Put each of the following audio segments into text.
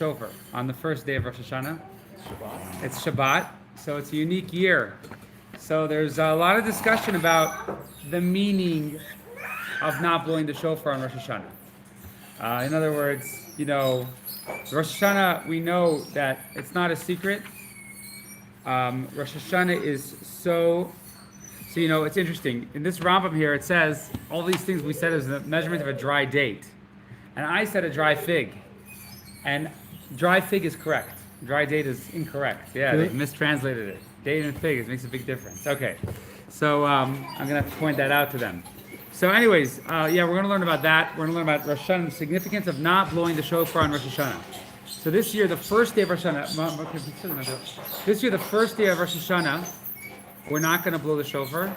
shofar on the first day of Rosh Hashanah. Shabbat. It's Shabbat, so it's a unique year. So there's a lot of discussion about the meaning of not blowing the shofar on Rosh Hashanah. In other words, Rosh Hashanah, we know that it's not a secret. Rosh Hashanah is so it's interesting. In this Rambam here, it says all these things we said is the measurement of a dry date. And I said a dry fig. And dry fig is correct. Dry date is incorrect. Yeah, they mistranslated it. Date and fig makes a big difference. Okay, so I'm gonna have to point that out to them. So, anyways, we're gonna learn about that. We're gonna learn about Rosh Hashanah, the significance of not blowing the shofar on Rosh Hashanah. So this year, the first day of Rosh Hashanah. This year, the first day of Rosh Hashanah, we're not gonna blow the shofar,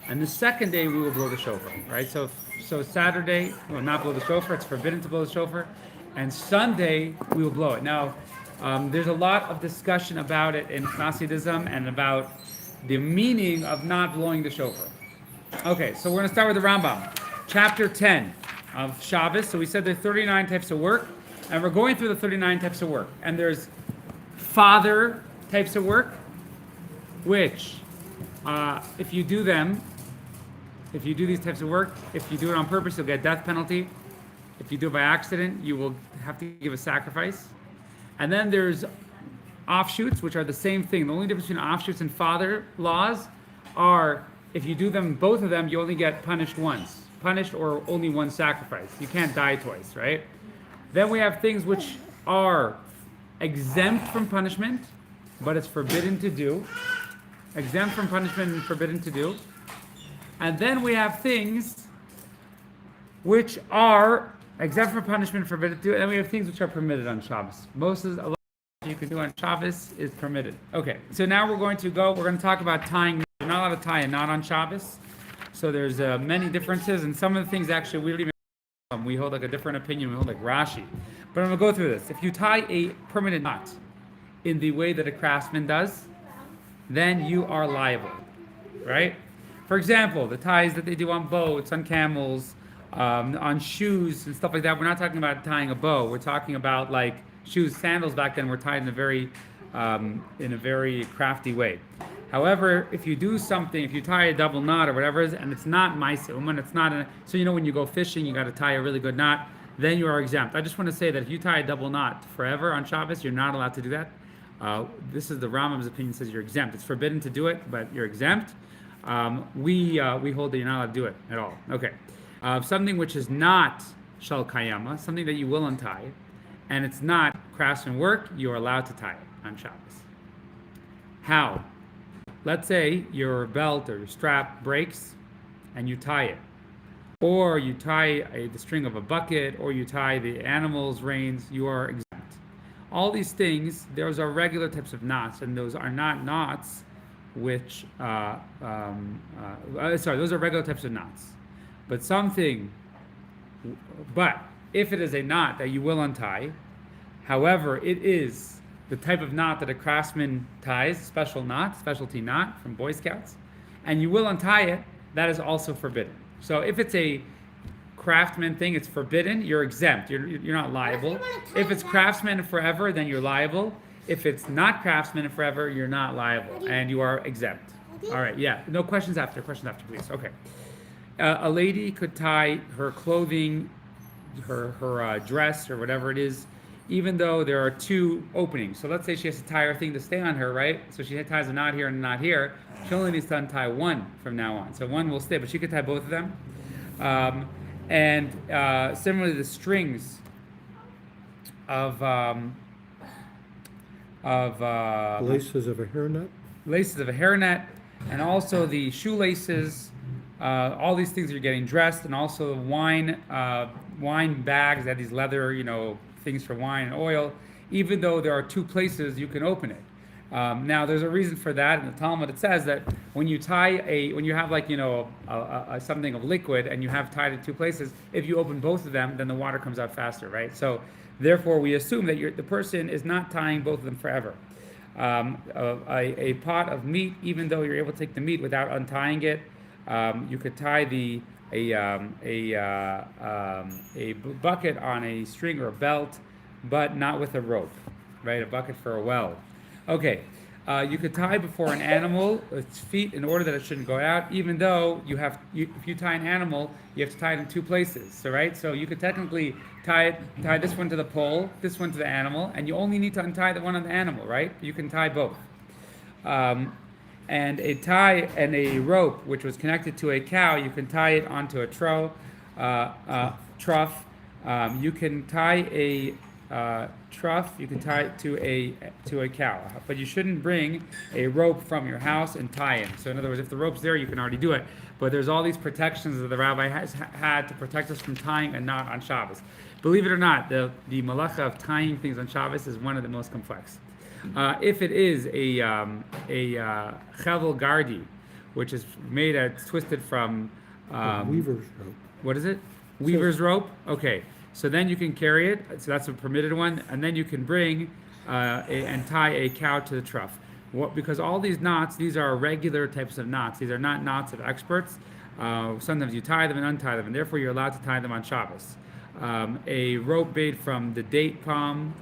and the second day we will blow the shofar. Right? So Saturday we will not blow the shofar. It's forbidden to blow the shofar. And Sunday, we will blow it. Now, there's a lot of discussion about it in Hasidism and about the meaning of not blowing the shofar. Okay, so we're going to start with the Rambam. Chapter 10 of Shabbos. So we said there are 39 types of work, and we're going through the 39 types of work. And there's father types of work, which, if you do these types of work, if you do it on purpose, you'll get death penalty. If you do it by accident, you will have to give a sacrifice. And then there's offshoots, which are the same thing. The only difference between offshoots and father laws are if you do them, both of them, you only get punished once. Punished or only one sacrifice. You can't die twice, right? Then we have things which are exempt from punishment, but it's forbidden to do. Exempt from punishment and forbidden to do. And then we have things which are exempt from punishment, forbidden to do, and then we have things which are permitted on Shabbos. A lot you can do on Shabbos is permitted. Okay, so now we're going to talk about tying. You're not allowed to tie a knot on Shabbos. So there's many differences, and some of the things actually we don't even we hold like a different opinion. We hold like Rashi. But I'm going to go through this. If you tie a permanent knot in the way that a craftsman does, then you are liable, right? For example, the ties that they do on boats, on camels, on shoes and stuff like that. We're not talking about tying a bow. We're talking about like shoes, sandals back then were tied in a very crafty way. However, if you do something, if you tie a double knot or whatever it is, and it's not ma'aseh, it's not so when you go fishing, you got to tie a really good knot, then you are exempt. I just want to say that if you tie a double knot forever on Shabbos, you're not allowed to do that. This is the Rambam's opinion, says you're exempt. It's forbidden to do it, but you're exempt. We hold that you're not allowed to do it at all. Okay. Something which is not shal kayama, something that you will untie, and it's not craftsman work, you are allowed to tie it on Shabbos. How? Let's say your belt or your strap breaks and you tie it. Or you tie the string of a bucket, or you tie the animal's reins, you are exempt. All these things, those are regular types of knots, and those are not knots which, those are regular types of knots. But if it is a knot that you will untie, however, it is the type of knot that a craftsman ties, specialty knot from Boy Scouts, and you will untie it, that is also forbidden. So if it's a craftsman thing, it's forbidden, you're exempt, you're not liable. If it's craftsman forever, then you're liable. If it's not craftsman forever, you're not liable, and you are exempt. All right, yeah, no questions after, please. Okay. A lady could tie her clothing, her dress, or whatever it is, even though there are two openings. So let's say she has to tie her thing to stay on her, right? So she ties a knot here and a knot here. She only needs to untie one from now on. So one will stay, but she could tie both of them. Similarly, the strings of laces of a hairnet, and also the shoelaces. All these things are getting dressed, and also wine bags that these leather, things for wine and oil. Even though there are two places you can open it. Now, there's a reason for that. In the Talmud, it says that when you have like something of liquid and you have tied it two places, if you open both of them, then the water comes out faster, right? So, therefore, we assume that the person is not tying both of them forever. A pot of meat, even though you're able to take the meat without untying it. You could tie a bucket on a string or a belt but not with a rope, right? A bucket for a well. Okay, you could tie before an animal its feet in order that it shouldn't go out, even though if you tie an animal, you have to tie it in two places. So right, so you could technically tie this one to the pole, this one to the animal, and you only need to untie the one on the animal, right? You can tie both. And a tie and a rope which was connected to a cow, you can tie it onto a trough. You can tie a trough. You can tie it to a cow, but you shouldn't bring a rope from your house and tie it. So in other words, if the rope's there, you can already do it. But there's all these protections that the rabbi has had to protect us from tying a knot on Shabbos. Believe it or not, the malacha of tying things on Shabbos is one of the most complex. If it is a chevel gardi, which is made twisted from Weaver's rope. what is it? Weaver's rope. Okay, so then you can carry it. So that's a permitted one, and then you can bring and tie a cow to the trough. Because all these knots, these are regular types of knots. These are not knots of experts. Sometimes you tie them and untie them, and therefore you're allowed to tie them on Shabbos. A rope made from the date palm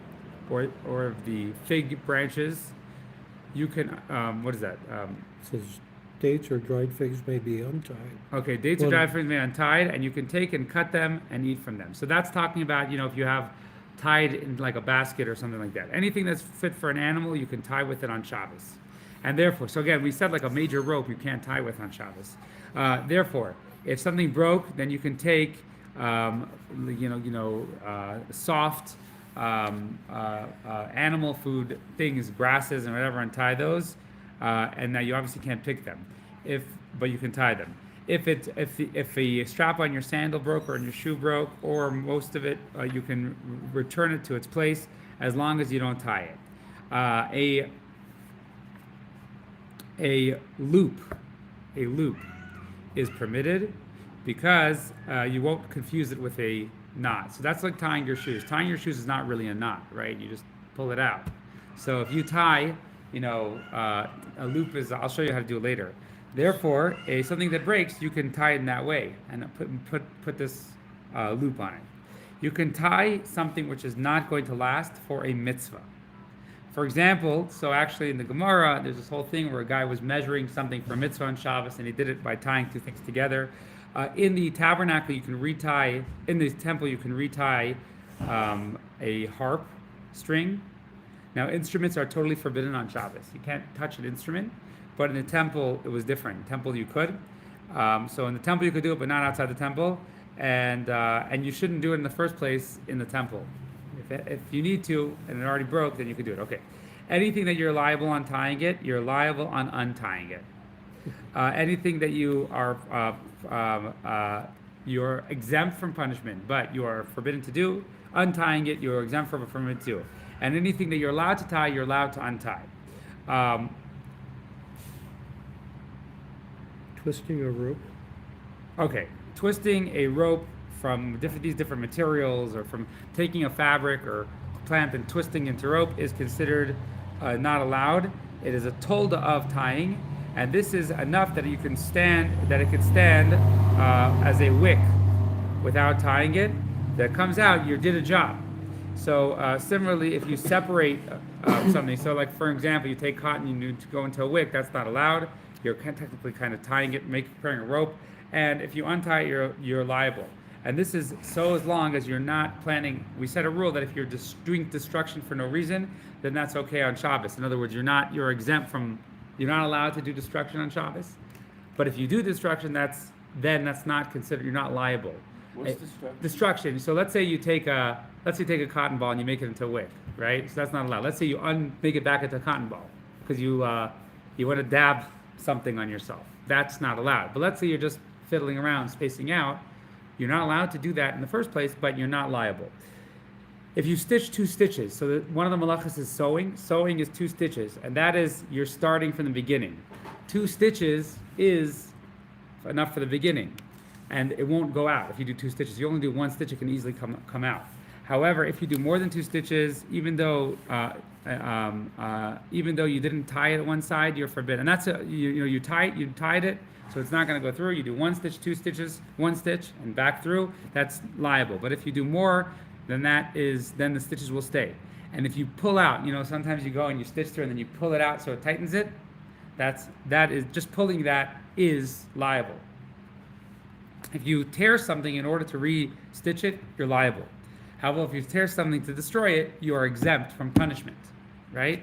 or the fig branches. You can, what is that? It says dates or dried figs may be untied. Okay, dates or dried figs may be untied, and you can take and cut them and eat from them. So that's talking about, if you have tied in like a basket or something like that. Anything that's fit for an animal, you can tie with it on Shabbos. And therefore, so again, we said like a major rope you can't tie with on Shabbos. Therefore, if something broke, then you can take, soft animal food things, grasses and whatever, and tie those. And now you obviously can't pick them, but you can tie them. If the strap on your sandal broke or on your shoe broke, or most of it, you can return it to its place as long as you don't tie it. A loop is permitted because you won't confuse it with a knot. So that's like tying your shoes. Tying your shoes is not really a knot, right? You just pull it out. So if you tie, a loop is, I'll show you how to do it later. Therefore, something that breaks, you can tie it in that way and put this loop on it. You can tie something which is not going to last for a mitzvah. For example, so actually in the Gemara, there's this whole thing where a guy was measuring something for a mitzvah on Shabbos, and he did it by tying two things together. In the tabernacle, you can retie, in the temple, you can retie a harp string. Now, instruments are totally forbidden on Shabbos. You can't touch an instrument, but in the temple, it was different. In the temple, you could. So in the temple, you could do it, but not outside the temple. And you shouldn't do it in the first place in the temple. If you need to, and it already broke, then you could do it. Okay. Anything that you're liable on tying it, you're liable on untying it. Anything that you are you're exempt from punishment, but you are forbidden to do, untying it, you're exempt from it to do. And anything that you're allowed to tie, you're allowed to untie. Twisting a rope. Okay, twisting a rope from these different materials, or from taking a fabric or plant and twisting into rope, is considered not allowed. It is a tolda of tying, and this is enough that it can stand as a wick without tying it. That comes out, you did a job. So similarly, if you separate something, so like for example, you take cotton, you need to go into a wick, that's not allowed. You're technically kind of tying it, preparing a rope, and if you untie it, you're liable. And this is so as long as you're not planning. We set a rule that if you're doing destruction for no reason, then that's okay on Shabbos. In other words, you're exempt from, you're not allowed to do destruction on Shabbos. But if you do destruction, that's not considered, you're not liable. What's destruction? Destruction. So let's say you take a cotton ball and you make it into a wick, right? So that's not allowed. Let's say you make it back into a cotton ball because you want to dab something on yourself. That's not allowed. But let's say you're just fiddling around, spacing out. You're not allowed to do that in the first place, but you're not liable. If you stitch 2 stitches, so one of the malachas is sewing. Sewing is 2 stitches, and that is you're starting from the beginning. 2 stitches is enough for the beginning, and it won't go out if you do 2 stitches. You only do 1 stitch, it can easily come out. However, if you do more than 2 stitches, even though you didn't tie it at one side, you're forbidden. And that's you tied it, so it's not going to go through. You do 1 stitch, 2 stitches, 1 stitch, and back through. That's liable. But if you do more then then the stitches will stay. And if you pull out, sometimes you go and you stitch through and then you pull it out so it tightens it. That is just pulling that is liable. If you tear something in order to re-stitch it, you're liable. However, if you tear something to destroy it, you are exempt from punishment, right?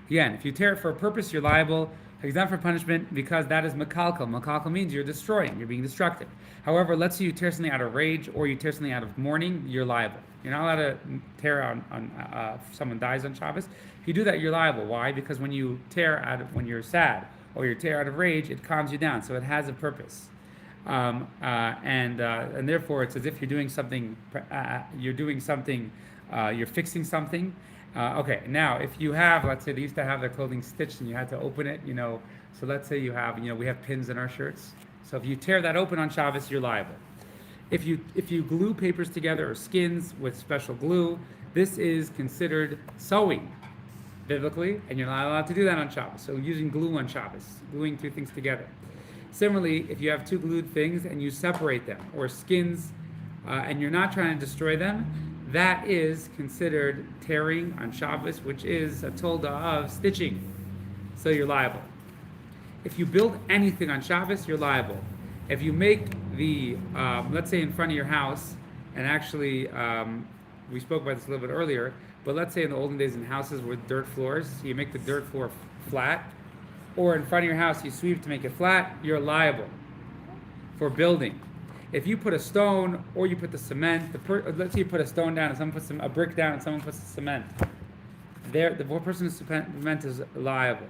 Again, if you tear it for a purpose, you're liable, exempt from punishment, because that is makalkal. Makalkal means you're destroying, you're being destructive. However, let's say you tear something out of rage or you tear something out of mourning, you're liable. You're not allowed to tear if someone dies on Shabbos. If you do that, you're liable. Why? Because when you tear when you're sad or you tear out of rage, it calms you down, so it has a purpose. And therefore it's as if you're doing something. You're fixing something. Okay. Now, if you have, let's say they used to have their clothing stitched and you had to open it. So let's say you have, we have pins in our shirts. So if you tear that open on Shabbos, you're liable. If you glue papers together or skins with special glue, this is considered sewing biblically, and you're not allowed to do that on Shabbos. So using glue on Shabbos, gluing two things together. Similarly, if you have two glued things and you separate them, or skins, and you're not trying to destroy them, that is considered tearing on Shabbos, which is a tolda of stitching. So you're liable. If you build anything on Shabbos, you're liable. If you make let's say in front of your house, and actually we spoke about this a little bit earlier, but let's say in the olden days in houses with dirt floors, so you make the dirt floor flat, or in front of your house you sweep to make it flat, you're liable for building. If you put a stone or you put the cement, let's say you put a stone down and someone puts a brick down and someone puts the cement, the person who cement is liable.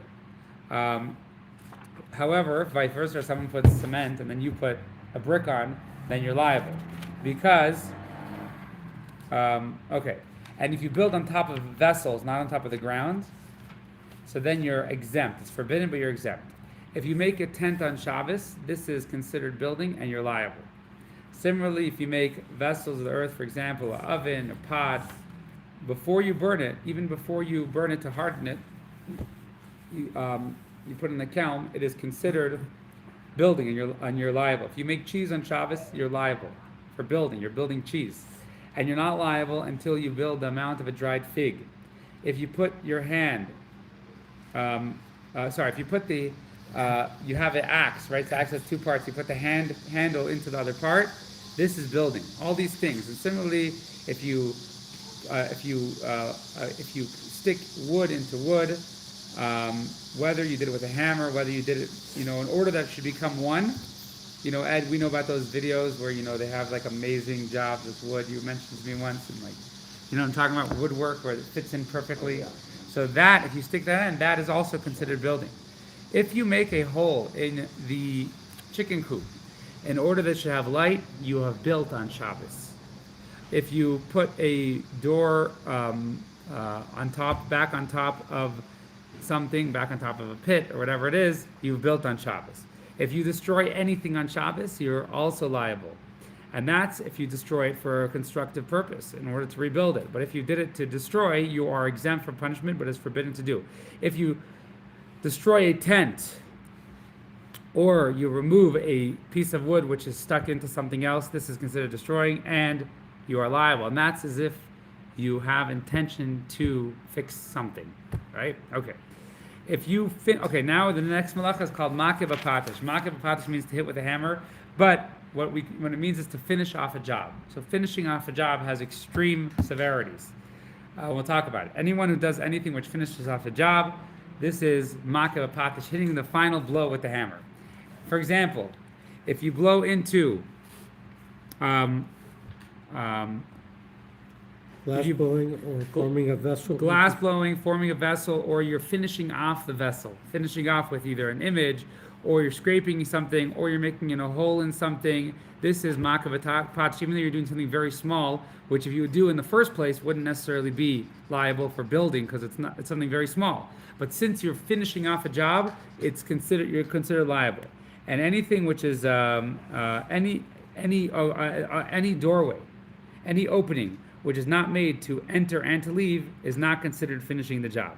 However, vice versa, if someone puts cement and then you put a brick on, then you're liable. Because, okay, and if you build on top of vessels, not on top of the ground, so then you're exempt. It's forbidden, but you're exempt. If you make a tent on Shabbos, this is considered building and you're liable. Similarly, if you make vessels of the earth, for example, an oven, a pot, before you burn it, even before you burn it to harden it, you put it in the kiln, it is considered building and you're liable. If you make cheese on Shabbos, you're liable for building. You're building cheese. And you're not liable until you build the amount of a dried fig. If you put your hand, if you put you have an axe, right? So axe has two parts. You put the handle into the other part. This is building. All these things. And similarly, if you stick wood into wood, whether you did it with a hammer, whether you did it, in order that it should become one. Ed, we know about those videos where they have like amazing jobs with wood. You mentioned to me once, and I'm talking about woodwork where it fits in perfectly. So that, if you stick that in, that is also considered building. If you make a hole in the chicken coop, in order that it should have light, you have built on Shabbos. If you put a door back on top of something, back on top of a pit or whatever it is, you've built on Shabbos. If you destroy anything on Shabbos, you're also liable. And that's if you destroy it for a constructive purpose in order to rebuild it. But if you did it to destroy, you are exempt from punishment, but it's forbidden to do. If you destroy a tent or you remove a piece of wood which is stuck into something else, this is considered destroying and you are liable. And that's as if you have intention to fix something, right? Okay. If you now the next malacha is called makeh b'patish. Makeh b'patish means to hit with a hammer, but what it means is to finish off a job. So finishing off a job has extreme severities. We'll talk about it. Anyone who does anything which finishes off a job, this is makeh b'patish, hitting the final blow with the hammer. For example, if you blow into glass blowing or forming a vessel. Glass blowing, forming a vessel, or you're finishing off the vessel. Finishing off with either an image, or you're scraping something, or you're making a hole in something. This is makeh b'patish, even though you're doing something very small, which if you would do in the first place wouldn't necessarily be liable for building because it's something very small. But since you're finishing off a job, you're considered liable. And anything which is any doorway, any opening which is not made to enter and to leave is not considered finishing the job.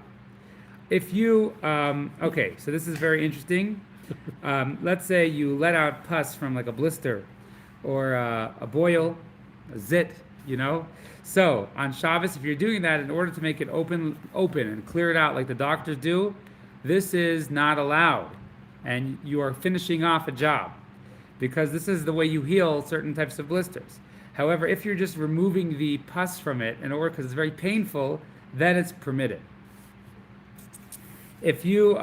If you, so this is very interesting. Let's say you let out pus from like a blister or a boil, a zit, you know? So on Shabbos, if you're doing that in order to make it open and clear it out like the doctors do, this is not allowed. And you are finishing off a job because this is the way you heal certain types of blisters. However, if you're just removing the pus from it in order because it's very painful, then it's permitted. If you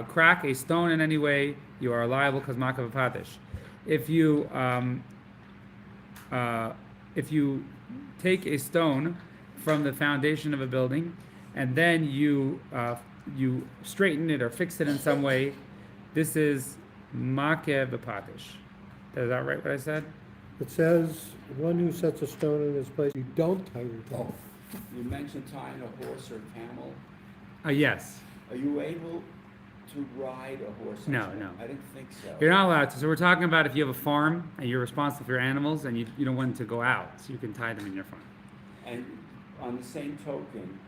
crack a stone in any way, you are liable because makav patish. If you take a stone from the foundation of a building and then you straighten it or fix it in some way, this is makav patish. Is that right? What I said? It says, one who sets a stone in its place, you don't tie your toe. You mentioned tying a horse or camel. Yes. Are you able to ride a horse? No. I didn't think so. You're not allowed to. So we're talking about if you have a farm and you're responsible for your animals and you don't want them to go out, so you can tie them in your farm. And on the same token,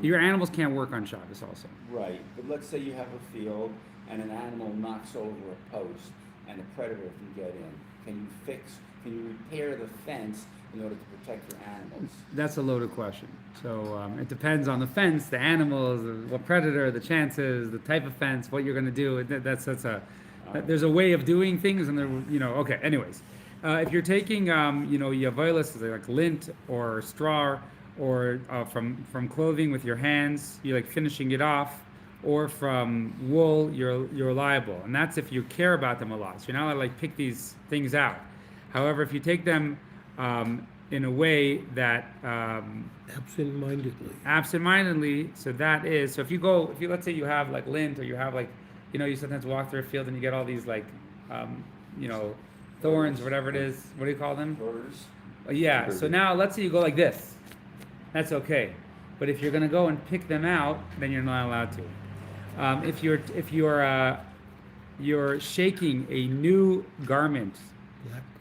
Your animals can't work on Shabbos also. right, but let's say you have a field and an animal knocks over a post and a predator can get in. Can you repair the fence in order to protect your animals? That's a loaded question. So it depends on the fence, the animals, what predator, the chances, the type of fence, what you're going to do. There's a way of doing things, and okay. Anyways, if you're taking yavolis like lint or straw or from clothing with your hands, you're like finishing it off, or from wool, you're liable, and that's if you care about them a lot. So you're not allowed to like pick these things out. However, if you take them in a way that absent-mindedly, so if you let's say you have like lint, or you have like you sometimes walk through a field and you get all these like thorns, whatever it is. What do you call them? Burrs? Yeah. So now let's say you go like this. That's okay. But if you're going to go and pick them out, then you're not allowed to. If you're shaking a new garment,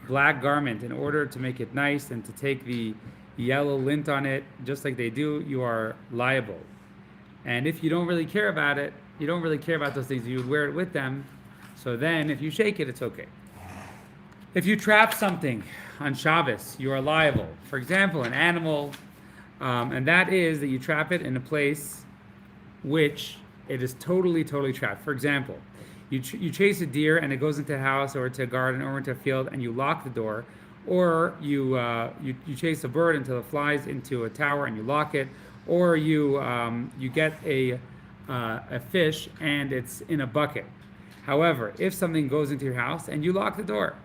black garment, in order to make it nice and to take the yellow lint on it, just like they do, you are liable. And if you don't really care about it, you don't really care about those things, you would wear it with them. So then, if you shake it, it's okay. If you trap something on Shabbos, you are liable. For example, an animal, and that is that you trap it in a place which it is totally trapped. For example, you chase a deer and it goes into a house or into a garden or into a field and you lock the door, or you chase a bird until it flies into a tower and you lock it, or you get a fish and it's in a bucket. However, if something goes into your house and you lock the door,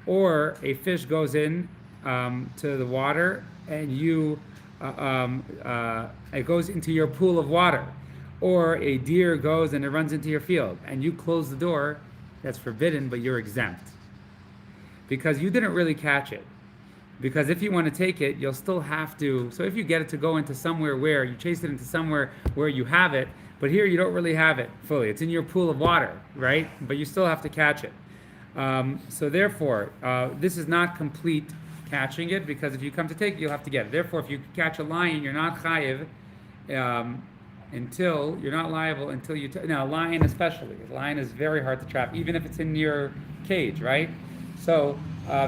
or a fish goes in to the water and it goes into your pool of water, or a deer goes and it runs into your field and you close the door, that's forbidden, but you're exempt because you didn't really catch it. Because if you want to take it, you'll still have to. So if you get it to go into somewhere where you chase it into somewhere where you have it, but here you don't really have it fully. It's in your pool of water, right? But you still have to catch it. So therefore, this is not complete catching it, because if you come to take it, you'll have to get it. Therefore, if you catch a lion, you're not chayiv until you're not liable until you. Now, lion especially. Lion is very hard to trap, even if it's in your cage, right? So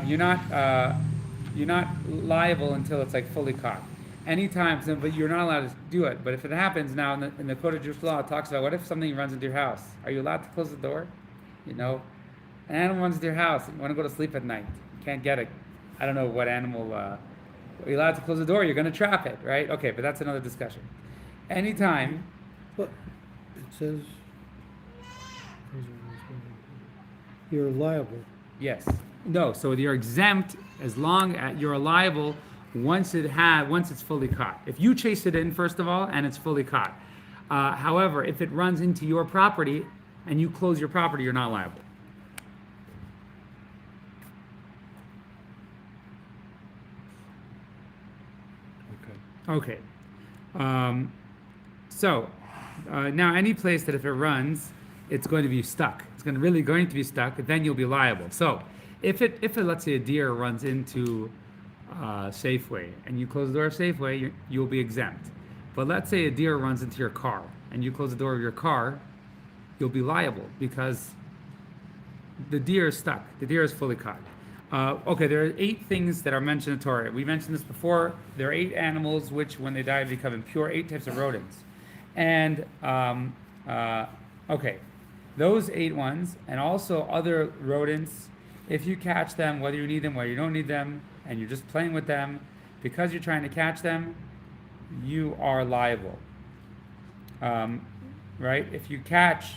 you're not liable until it's like fully caught. Anytime, but you're not allowed to do it. But if it happens now in the Code of Jewish law, it talks about what if something runs into your house? Are you allowed to close the door? An animal runs into your house. You want to go to sleep at night. You can't get it. I don't know what animal. Are you allowed to close the door? You're going to trap it, right? Okay, but that's another discussion. Anytime. But it says you're liable. Yes. No. So you're exempt as long as you're liable once it's fully caught. If you chase it in, first of all, and it's fully caught. However, if it runs into your property and you close your property, you're not liable. Okay. So now any place that if it runs, it's going to be stuck. It's really going to be stuck. Then you'll be liable. So if let's say a deer runs into Safeway and you close the door of Safeway, you'll be exempt. But let's say a deer runs into your car and you close the door of your car, you'll be liable because the deer is stuck. The deer is fully caught. Okay, there are 8 things that are mentioned in the Torah. We mentioned this before. There are 8 animals which, when they die, become impure. 8 types of rodents, and okay, those 8 ones, and also other rodents. If you catch them, whether you need them, whether you don't need them, and you're just playing with them, because you're trying to catch them, you are liable. Right? If you catch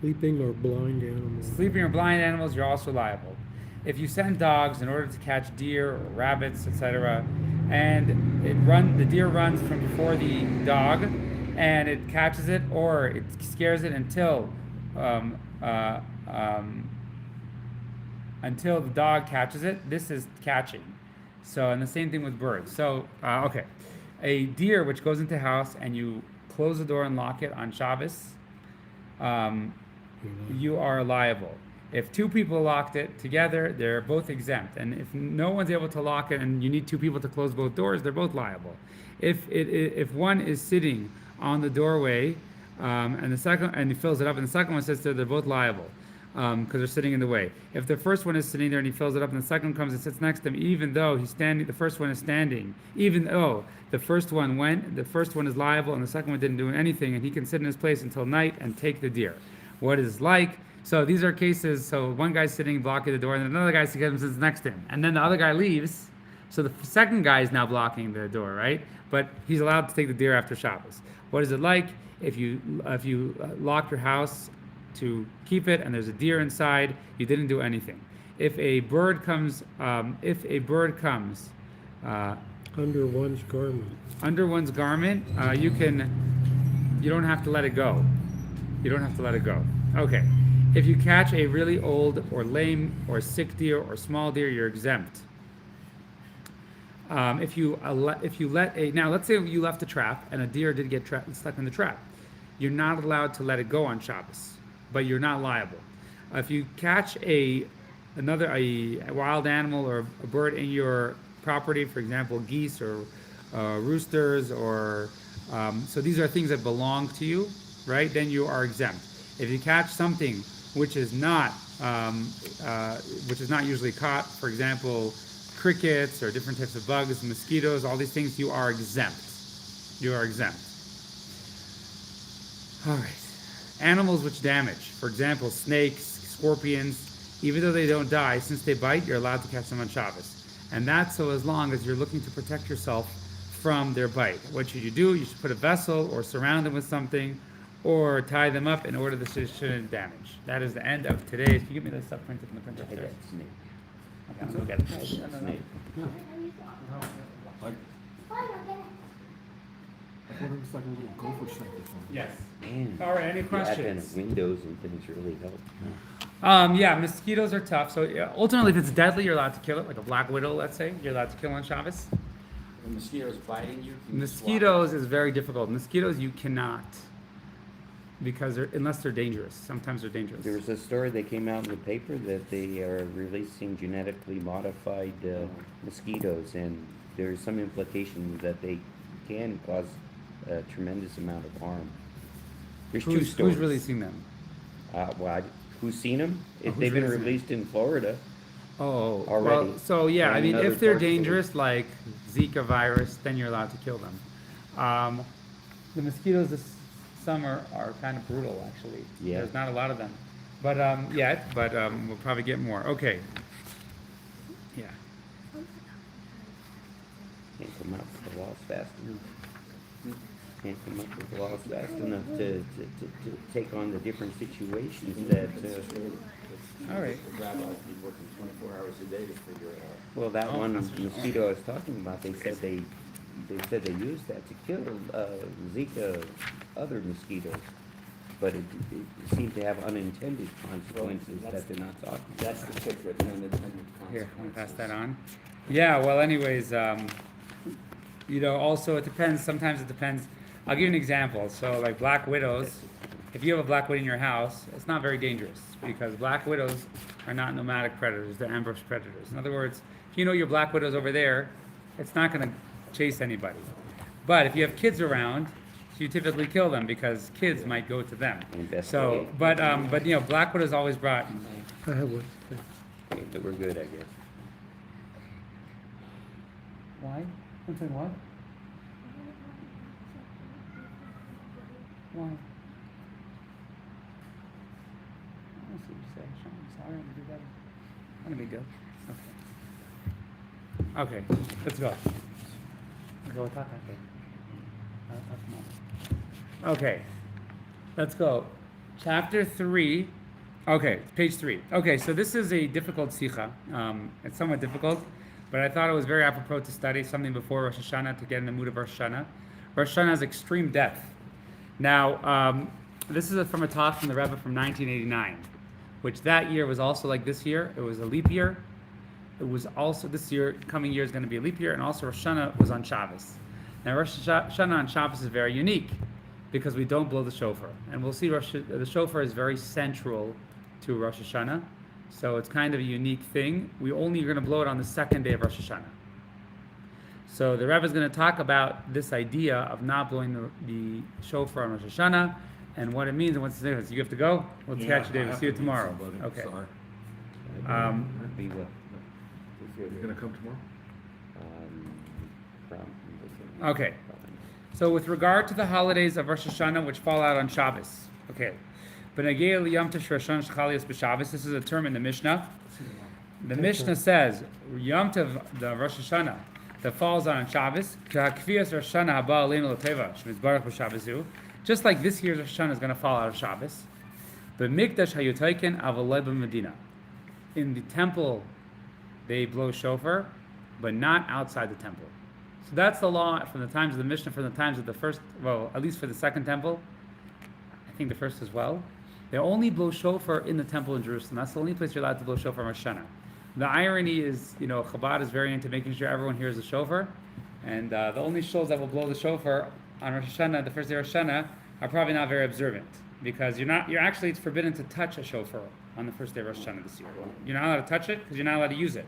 Sleeping or blind animals. sleeping or blind animals, you're also liable. If you send dogs in order to catch deer or rabbits, etc., and the deer runs from before the dog, and it catches it or it scares it um, uh, um, until the dog catches it, this is catching. So, and the same thing with birds. So, okay, a deer which goes into a house and you close the door and lock it on Shabbos, you are liable. If 2 people locked it together, they're both exempt. And if no one's able to lock it and you need 2 people to close both doors, they're both liable. If one is sitting on the doorway and he fills it up, and the second one sits there, they're both liable because they're sitting in the way. If the first one is sitting there and he fills it up, and the second one comes and sits next to him, even though he's standing, the first one is standing, even though the first one is liable and the second one didn't do anything, and he can sit in his place until night and take the deer. What is like? So these are cases. So one guy's sitting blocking the door, and another guy sits next to him, and then the other guy leaves. So the second guy is now blocking the door, right? But he's allowed to take the deer after Shabbos. What is it like if you lock your house to keep it and there's a deer inside? You didn't do anything. If a bird comes, Under one's garment. under one's garment, you don't have to let it go. You don't have to let it go. Okay. If you catch a really old or lame or sick deer or small deer, you're exempt. If you let now, let's say you left a trap and a deer did get stuck in the trap, you're not allowed to let it go on Shabbos, but you're not liable. If you catch a wild animal or a bird in your property, for example, geese or roosters, or so these are things that belong to you, right? Then you are exempt. If you catch something which is not usually caught, for example, crickets or different types of bugs, mosquitoes, all these things, you are exempt. You are exempt. All right. Animals which damage, for example, snakes, scorpions, even though they don't die, since they bite, you're allowed to catch them on Shabbos. And that's so as long as you're looking to protect yourself from their bite. What should you do? You should put a vessel or surround them with something or tie them up in order that they shouldn't damage. That is the end of today's. Can you give me the stuff printed from the printer? Hey, There. that's snake. Okay, I'm gonna go get it. Snake. Like, I thought it was like a little gopher snake or something. Yes. Man, All right, any the advent questions? of windows and things really help. Yeah, mosquitoes are tough. So yeah, ultimately, if it's deadly, you're allowed to kill it, like a black widow, let's say. You're allowed to kill on Shabbos. When mosquitoes biting you, can you swat Mosquitoes is very difficult. Mosquitoes you cannot, because unless they're dangerous. Sometimes they're dangerous. There was a story that came out in the paper that they are releasing genetically modified mosquitoes, and there's some implication that they can cause a tremendous amount of harm. There's two stories. Who's releasing them? Who's seen them? who's They've been releasing them? released in Florida. Oh, Already. well, so yeah, I And mean, other if they're parts of the dangerous, like Zika virus, then you're allowed to kill them. The mosquitoes this summer are kind of brutal, actually. Yeah. There's not a lot of them, but we'll probably get more. Okay. Yeah. Can't come up with the laws fast enough. Can't come up with the laws fast enough to take on the different situations that. All right. The rabbis be working 24 hours a day to figure it out. Well, that Oh, one that's what- mosquito I was talking about, they said they used that to kill Zika other mosquitoes, but it seemed to have unintended consequences that they're not talking about. That's the trick with unintended Here, I'm gonna pass consequences. that on. Yeah, well, anyways, also it depends. Sometimes it depends. I'll give you an example. So, like black widows, if you have a black widow in your house, it's not very dangerous because black widows are not nomadic predators; they're ambush predators. In other words, if you know your black widow's over there, it's not going to chase anybody. But if you have kids around, you typically kill them because kids might go to them. So, Investigate. but Blackwood is always brought. I have one. Okay, but we're good, I guess. Why? What's it? What? Why? I see what you say. Sean, I'm sorry, I'm gonna do better. I'm gonna be good. Okay. Okay, let's go. Go with that. Okay, let's go. Chapter 3. Okay, page 3. Okay, so this is a difficult sikha. It's somewhat difficult, but I thought it was very apropos to study something before Rosh Hashanah to get in the mood of Rosh Hashanah. Rosh Hashanah has extreme depth. Now, this is from a talk from the Rebbe from 1989, which that year was also like this year. It was a leap year. It was also this year, coming year is going to be a leap year, and also Rosh Hashanah was on Shabbos. Now, Rosh Hashanah on Shabbos is very unique because we don't blow the shofar. And we'll see the shofar is very central to Rosh Hashanah. So it's kind of a unique thing. We only are going to blow it on the second day of Rosh Hashanah. So the Rebbe is going to talk about this idea of not blowing the shofar on Rosh Hashanah and what it means and what's the difference. You have to go? We'll catch you, David. See you tomorrow. Okay. Sorry. Be what? You're gonna come tomorrow? Okay. So with regard to the holidays of Rosh Hashanah, which fall out on Shabbos, okay. B'nagei liyom Tish Rosh Hashanah shechalias b'Shabbos. This is a term in the Mishnah. The Mishnah says Yom Tov, the Rosh Hashanah that falls on Shabbos, k'hakfiyas Rosh Hashanah haba aleinu l'teva shemizbarach b'Shabbosu. Just like this year's Rosh Hashanah is going to fall out of Shabbos. But Mikdash hayutayken avalei b'Medina. In the temple, they blow shofar, but not outside the temple. So that's the law from the times of the Mishnah, from the times of the first, well, at least for the second temple. I think the first as well. They only blow shofar in the temple in Jerusalem. That's the only place you're allowed to blow shofar on Rosh Hashanah. The irony is, Chabad is very into making sure everyone hears the shofar, and the only shuls that will blow the shofar on Rosh Hashanah, the first day of Rosh Hashanah, are probably not very observant, because it's forbidden to touch a shofar on the first day of Rosh Hashanah this year. You're not allowed to touch it because you're not allowed to use it.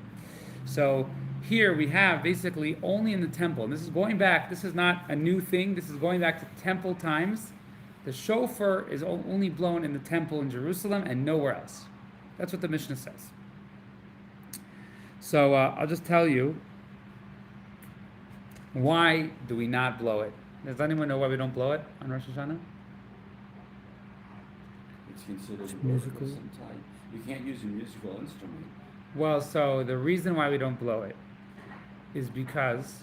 So here we have basically only in the temple, and this is going back, this is not a new thing, this is going back to temple times. The shofar is only blown in the temple in Jerusalem and nowhere else. That's what the Mishnah says. So I'll just tell you, why do we not blow it? Does anyone know why we don't blow it on Rosh Hashanah? It's considered musical. worthless and tight. You can't use a musical instrument. Well, so the reason why we don't blow it is because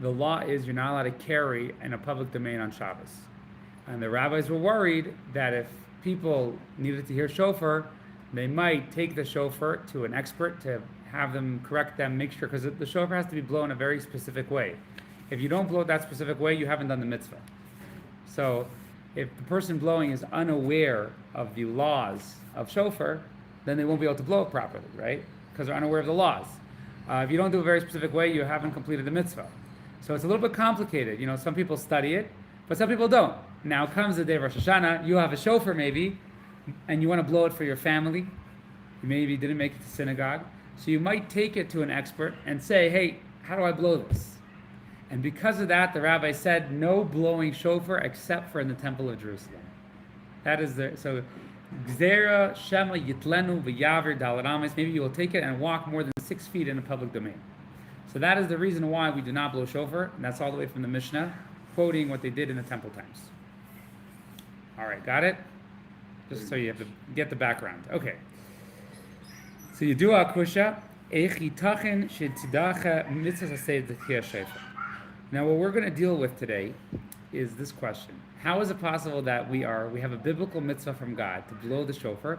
the law is you're not allowed to carry in a public domain on Shabbos. And the rabbis were worried that if people needed to hear shofar, they might take the shofar to an expert to have them correct them, make sure, because the shofar has to be blown a very specific way. If you don't blow it that specific way, you haven't done the mitzvah. So if the person blowing is unaware of the laws of shofar, then they won't be able to blow it properly, right? Because they're unaware of the laws. If you don't do it a very specific way, you haven't completed the mitzvah. So it's a little bit complicated. Some people study it, but some people don't. Now comes the day of Rosh Hashanah, you have a shofar maybe, and you want to blow it for your family. You maybe didn't make it to synagogue. So you might take it to an expert and say, hey, how do I blow this? And because of that, the rabbi said, no blowing shofar except for in the temple of Jerusalem. That is so Gzera Shema Yitlenu V'Yaver Dalaramis. Maybe you will take it and walk more than 6 feet in a public domain. So that is the reason why we do not blow shofar, and that's all the way from the Mishnah, quoting what they did in the temple times. All right, got it? Just so you have to get the background. Okay. So you do akusha. Now what we're going to deal with today is this question. How is it possible that we have a biblical mitzvah from God to blow the shofar,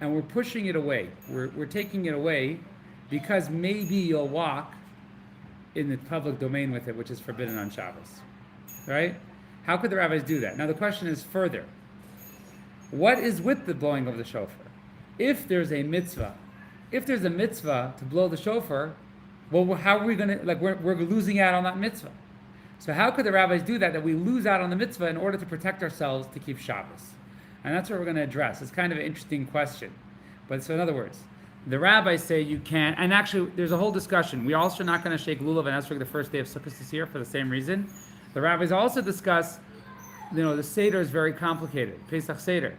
and we're pushing it away? We're taking it away because maybe you'll walk in the public domain with it, which is forbidden on Shabbos. Right? How could the rabbis do that? Now the question is further. What is with the blowing of the shofar? If there's a mitzvah to blow the shofar, well, how are we going to, we're losing out on that mitzvah. So how could the rabbis do that we lose out on the mitzvah in order to protect ourselves to keep Shabbos? And that's what we're going to address. It's kind of an interesting question. But so in other words, the rabbis say you can't, and actually there's a whole discussion. We're also not going to shake lulav and esrog the first day of Sukkot this year for the same reason. The rabbis also discuss, the Seder is very complicated, Pesach Seder.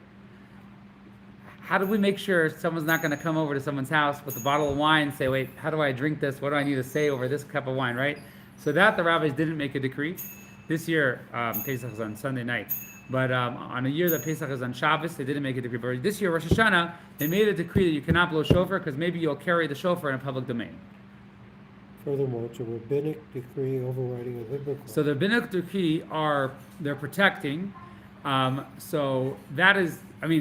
How do we make sure someone's not going to come over to someone's house with a bottle of wine and say, wait, how do I drink this? What do I need to say over this cup of wine, right? So that the rabbis didn't make a decree. This year, Pesach is on Sunday night. But on a year that Pesach is on Shabbos, they didn't make a decree. But this year, Rosh Hashanah, they made a decree that you cannot blow shofar because maybe you'll carry the shofar in a public domain. Furthermore, it's a rabbinic decree overriding a biblical. So the rabbinic decree they're protecting. So that is,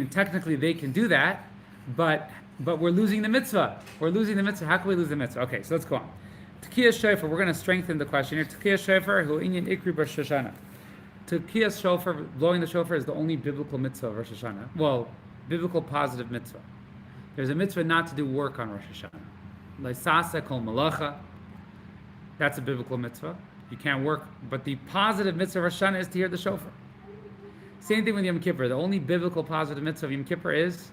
technically they can do that, but we're losing the mitzvah. We're losing the mitzvah. How can we lose the mitzvah? Okay, so let's go on. Tekiyas shofar, we're going to strengthen the question here. Tekiyas shofar, hu inyan ikri Rosh Hashanah. Tekiyas shofar, blowing the shofar, is the only biblical mitzvah of Rosh Hashanah. Well, biblical positive mitzvah. There's a mitzvah not to do work on Rosh Hashanah. Laisasa kol malacha. That's a biblical mitzvah. You can't work, but the positive mitzvah of Rosh Hashanah is to hear the shofar. Same thing with Yom Kippur. The only biblical positive mitzvah of Yom Kippur is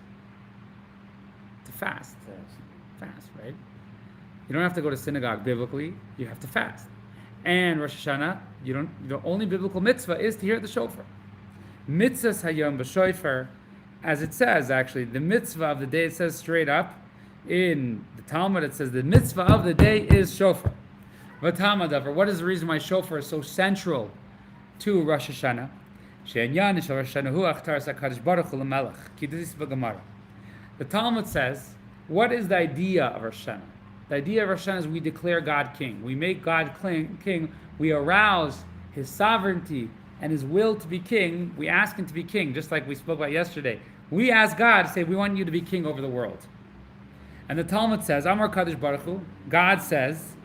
to fast. Fast, right? You don't have to go to synagogue biblically. You have to fast. And Rosh Hashanah, the only biblical mitzvah is to hear the shofar. Mitzvahs hayom b'shofar, as it says, actually, the mitzvah of the day, it says straight up in the Talmud, it says the mitzvah of the day is shofar. V'tamadavar, what is the reason why shofar is so central to Rosh Hashanah? The Talmud says, what is the idea of Rosh Hashanah? The idea of Rosh Hashanah is we declare God king. We make God king. We arouse his sovereignty and his will to be king. We ask him to be king, just like we spoke about yesterday. We ask God to say, we want you to be king over the world. And the Talmud says, Amar Kadosh Baruch Hu, God says,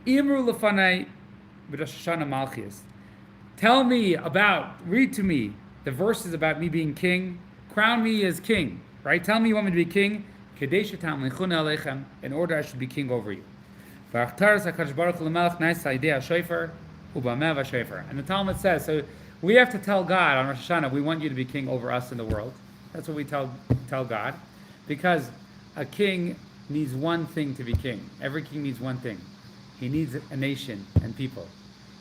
Imru lefanai b'Rosh Hashanah malchias. Read to me the verses about me being king. Crown me as king, right? Tell me you want me to be king. In order I should be king over you. And the Talmud says, so we have to tell God on Rosh Hashanah, we want you to be king over us in the world. That's what we tell God. Because a king needs one thing to be king. Every king needs one thing. He needs a nation and people.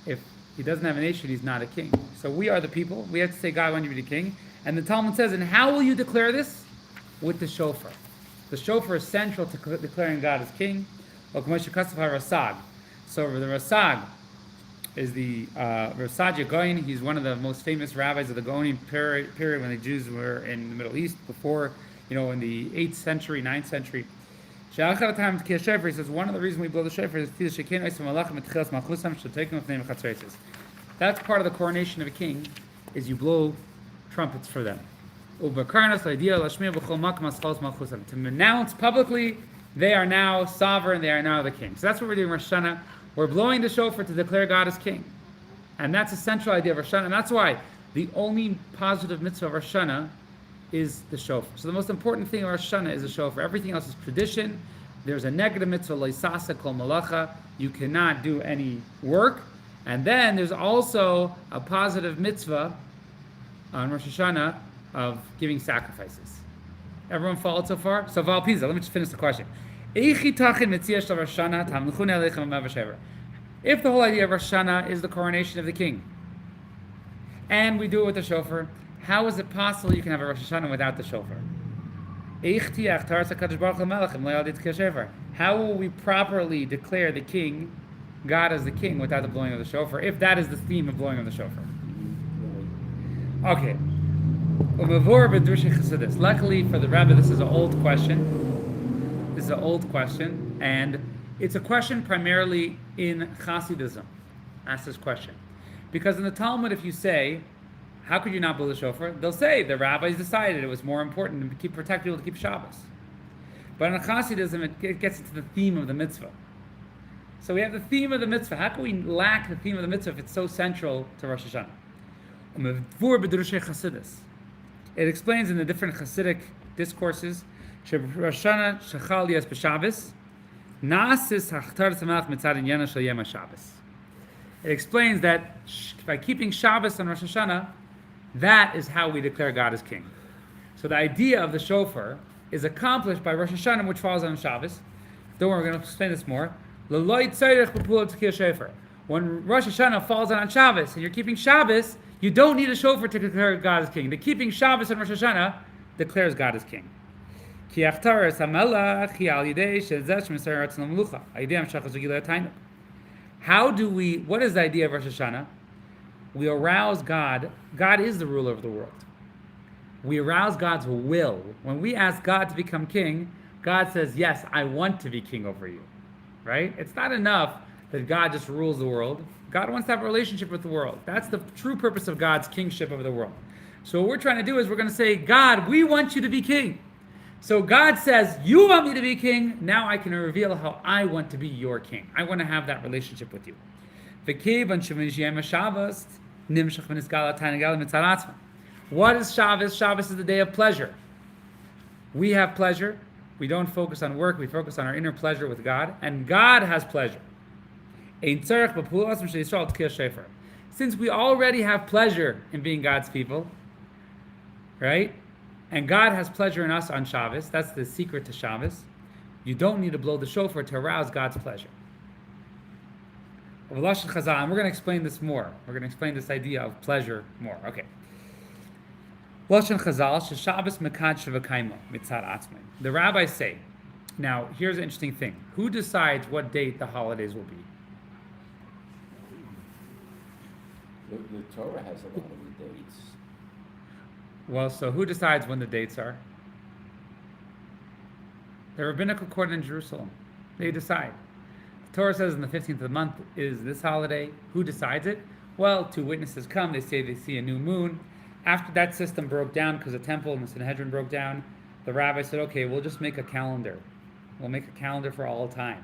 If he doesn't have a nation, he's not a king. So we are the people. We have to say, God, I want you to be the king. And the Talmud says, and how will you declare this? With the shofar. The shofar is central to declaring God as king. So the Rasag is the Rasad Yagoin. He's one of the most famous rabbis of the Gaonim period when the Jews were in the Middle East before, in the 8th century, 9th century. He says one of the reasons we blow the shofar is that's part of the coronation of a king, is you blow trumpets for them. To announce publicly they are now sovereign, they are now the king. So that's what we're doing Rosh Hashanah. We're blowing the shofar to declare God as king. And that's a central idea of Rosh Hashanah. And that's why the only positive mitzvah of Rosh Hashanah is the shofar. So the most important thing of Rosh Hashanah is the shofar. Everything else is tradition. There's a negative mitzvah, leisasa kol malacha. You cannot do any work. And then there's also a positive mitzvah on Rosh Hashanah of giving sacrifices. Everyone followed so far? So Val Pisa, let me just finish the question. If the whole idea of Rosh Hashanah is the coronation of the king, and we do it with the shofar, how is it possible you can have a Rosh Hashanah without the shofar? How will we properly declare the king, God as the king, without the blowing of the shofar, if that is the theme of blowing of the shofar? Okay. Luckily for the Rebbe, this is an old question. And it's a question primarily in Hasidism. Ask this question. Because in the Talmud, if you say, how could you not blow the shofar? They'll say the rabbis decided it was more important to protect people to keep Shabbos. But in Hasidism, it gets into the theme of the mitzvah. So we have the theme of the mitzvah. How can we lack the theme of the mitzvah if it's so central to Rosh Hashanah? It explains in the different Hasidic discourses, it explains that by keeping Shabbos on Rosh Hashanah, that is how we declare God as king. So the idea of the shofar is accomplished by Rosh Hashanah, which falls on Shabbos. Don't worry, we're going to explain this more. When Rosh Hashanah falls on Shabbos and you're keeping Shabbos, you don't need a shofar to declare God as king. The keeping Shabbos on Rosh Hashanah declares God as king. How do we, what is the idea of Rosh Hashanah? We arouse God. God is the ruler of the world. We arouse God's will. When we ask God to become king, God says, yes, I want to be king over you. Right? It's not enough that God just rules the world. God wants to have a relationship with the world. That's the true purpose of God's kingship over the world. So what we're trying to do is we're going to say, God, we want you to be king. So God says, you want me to be king, now I can reveal how I want to be your king. I want to have that relationship with you. What is Shabbos? Shabbos is the day of pleasure. We have pleasure. We don't focus on work, we focus on our inner pleasure with God, and God has pleasure. Since we already have pleasure in being God's people, right? And God has pleasure in us on Shabbos, that's the secret to Shabbos, you don't need to blow the shofar to arouse God's pleasure. And we're going to explain this more. We're going to explain this idea of pleasure more. Okay. The rabbis say, now here's an interesting thing. Who decides what date the holidays will be? The Torah has a lot of the dates. Well, so who decides when the dates are? The rabbinical court in Jerusalem. They decide. The Torah says in the 15th of the month is this holiday. Who decides it? Well, two witnesses come. They say they see a new moon. After that system broke down because the temple and the Sanhedrin broke down, the rabbi said, okay, we'll just make a calendar. We'll make a calendar for all time.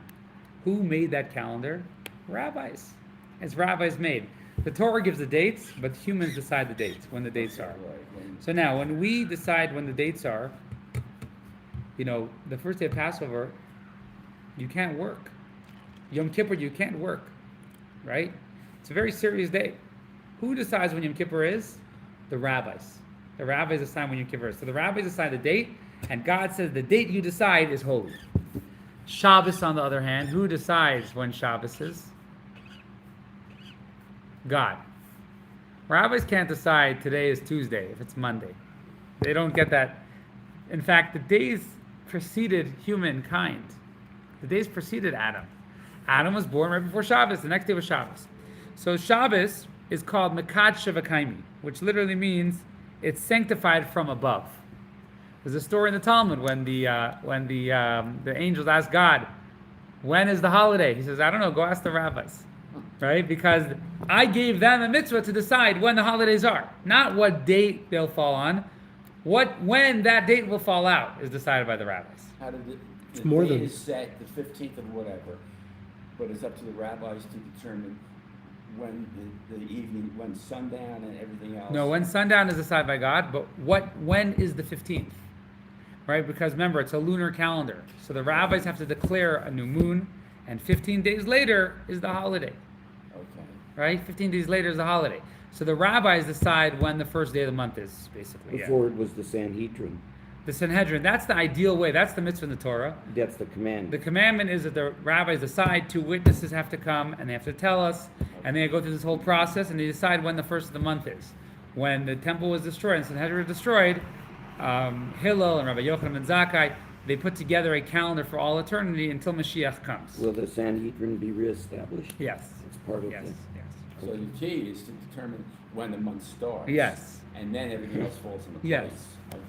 Who made that calendar? Rabbis. It's rabbis made. The Torah gives the dates, but humans decide the dates, when the dates are. So now, when we decide when the dates are, the first day of Passover, you can't work. Yom Kippur, you can't work, right? It's a very serious day. Who decides when Yom Kippur is? The rabbis. The rabbis decide when Yom Kippur is. So the rabbis decide the date, and God says the date you decide is holy. Shabbos, on the other hand, who decides when Shabbos is? God. Rabbis can't decide today is Tuesday if it's Monday. They don't get that. In fact, the days preceded humankind. The days preceded Adam. Adam was born right before Shabbos. The next day was Shabbos. So Shabbos is called Mekad Shevakaimi, which literally means it's sanctified from above. There's a story in the Talmud when the angels ask God, when is the holiday? He says, I don't know, go ask the rabbis. Right? Because I gave them a mitzvah to decide when the holidays are. Not what date they'll fall on. When that date will fall out is decided by the rabbis. How did the more date than- is set, the 15th of whatever, but it's up to the rabbis to determine when the evening, when sundown and everything else. No, when sundown is decided by God, but when is the 15th? Right? Because remember, it's a lunar calendar. So the rabbis have to declare a new moon, and 15 days later is the holiday. Okay. Right? 15 days later is the holiday. So the rabbis decide when the first day of the month is, basically. Yeah. Before it was the Sanhedrin. The Sanhedrin, that's the ideal way. That's the mitzvah in the Torah. That's the command. The commandment is that the rabbis decide, two witnesses have to come, and they have to tell us, and they go through this whole process, and they decide when the first of the month is. When the temple was destroyed and Sanhedrin was destroyed, Hillel and Rabbi Yochanan and Zakkai, they put together a calendar for all eternity until Mashiach comes. Will the Sanhedrin be reestablished? Yes. It's part of Yes. this. Yes. So the key is to determine when the month starts. Yes. And then everything else falls into place. Yes. Okay.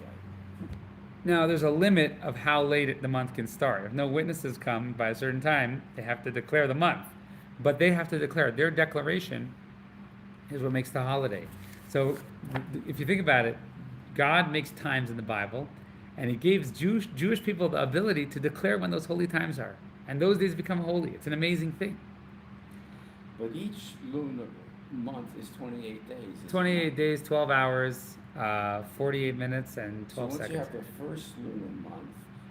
Now, there's a limit of how late the month can start. If no witnesses come by a certain time, they have to declare the month. But they have to declare. Their declaration is what makes the holiday. So, if you think about it, God makes times in the Bible, and He gives Jewish people the ability to declare when those holy times are. And those days become holy. It's an amazing thing. But each lunar month is 28 days. isn't it? 28 days, 12 hours, 48 minutes, and 12 So once seconds. you have the first lunar month,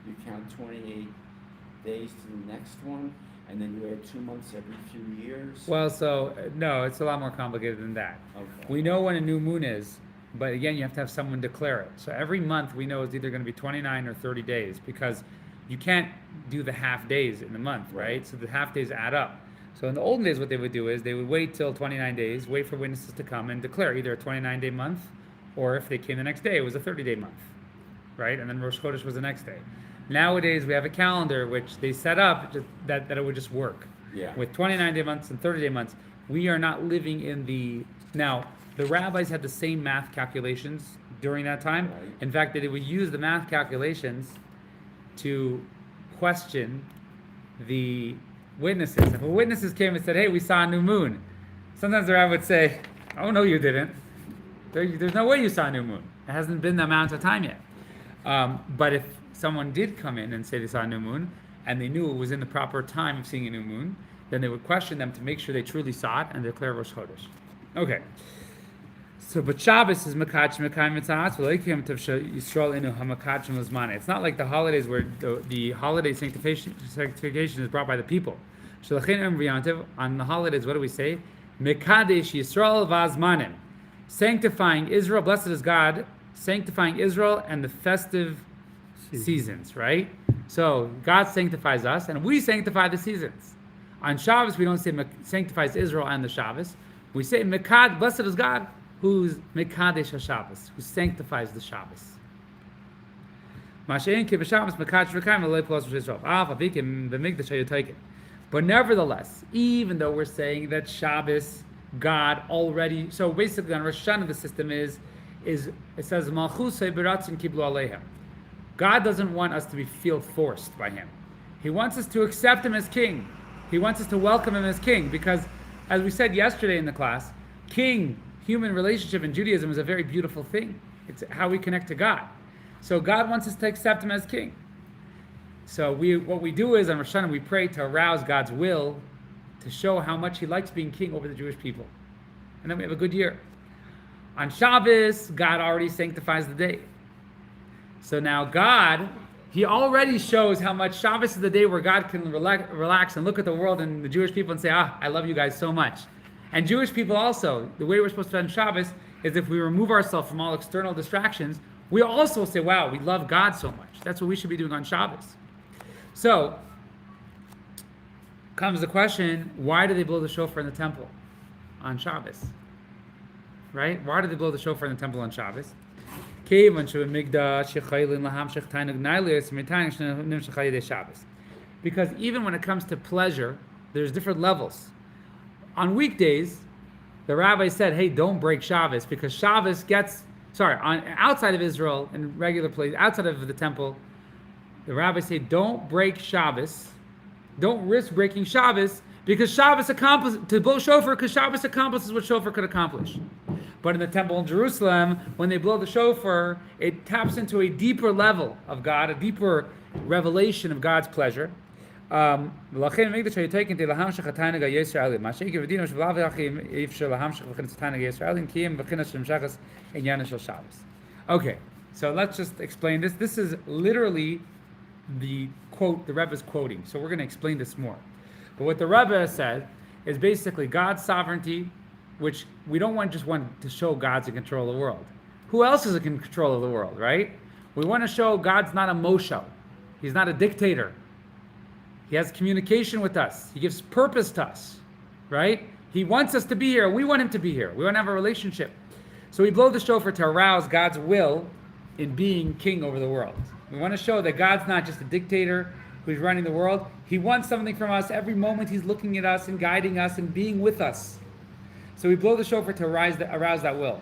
you count 28 days to the next one, and then you add 2 months every few years. Well, so, no, it's a lot more complicated than that. Okay. We know when a new moon is, but again, you have to have someone declare it. So every month we know it's either going to be 29 or 30 days because you can't do the half days in the month, right? Right. So the half days add up. So in the olden days, what they would do is they would wait till 29 days, wait for witnesses to come and declare either a 29-day month, or if they came the next day, it was a 30-day month, right? And then Rosh Chodesh was the next day. Nowadays, we have a calendar which they set up that it would just work. Yeah. With 29-day months and 30-day months, we are not living in the... Now, the rabbis had the same math calculations during that time. Right. In fact, they would use the math calculations to question the witnesses. If witnesses came and said, hey, we saw a new moon, sometimes the rabbi would say, oh, no, you didn't. There's no way you saw a new moon. It hasn't been the amount of time yet. But if someone did come in and say they saw a new moon, and they knew it was in the proper time of seeing a new moon, then they would question them to make sure they truly saw it and declare Rosh Chodesh. Okay. So, but Shabbos is Makachim Mekayim Mitzvahs, V'leikim Tov Yisrael Inu HaMakachim L'Zmaneh. It's not like the holidays where the holiday sanctification is brought by the people. Shalachin Em V'yantiv, on the holidays, what do we say? Mekadesh Yisrael V'Azmanim. Sanctifying Israel, blessed is God, sanctifying Israel and the festive seasons, right? So God sanctifies us, and we sanctify the seasons. On Shabbos, we don't say sanctifies Israel and the Shabbos. We say Mekad, blessed is God, who's Mekadesh HaShabbos, who sanctifies the Shabbos. But nevertheless, even though we're saying that Shabbos, God already, so basically on Rosh Hashanah the system is it says Malchusay beratzon kiblu aleihem. God doesn't want us to feel forced by Him. He wants us to accept Him as King. He wants us to welcome Him as King because, as we said yesterday in the class, human relationship in Judaism is a very beautiful thing. It's how we connect to God. So God wants us to accept Him as King. So what we do is on Rosh Hashanah we pray to arouse God's will to show how much He likes being King over the Jewish people. And then we have a good year. On Shabbos, God already sanctifies the day. So now God, He already shows how much Shabbos is the day where God can relax and look at the world and the Jewish people and say, I love you guys so much. And Jewish people also, the way we're supposed to spend Shabbos is if we remove ourselves from all external distractions, we also say, wow, we love God so much. That's what we should be doing on Shabbos. So, comes the question, why do they blow the shofar in the temple on Shabbos? Right? Why do they blow the shofar in the temple on Shabbos? Because even when it comes to pleasure, there's different levels. On weekdays, the rabbi said, hey, don't break Shabbos, because Shabbos outside of Israel, in regular place, outside of the temple, the rabbi said, don't break Shabbos, don't risk breaking Shabbos, because Shabbos accomplishes, to blow shofar, because Shabbos accomplishes what shofar could accomplish. But in the temple in Jerusalem, when they blow the shofar, it taps into a deeper level of God, a deeper revelation of God's pleasure. And that's why we Okay, so let's just explain this. This is literally the quote the Rebbe is quoting. So we're going to explain this more. But what the Rebbe said is basically God's sovereignty, which we don't want to show God's in control of the world. Who else is in control of the world, right? We want to show God's not a Moshe. He's not a dictator. He has communication with us. He gives purpose to us, right? He wants us to be here. We want Him to be here. We want to have a relationship. So we blow the shofar to arouse God's will in being king over the world. We want to show that God's not just a dictator who's running the world. He wants something from us. Every moment He's looking at us and guiding us and being with us. So we blow the shofar to arouse that will.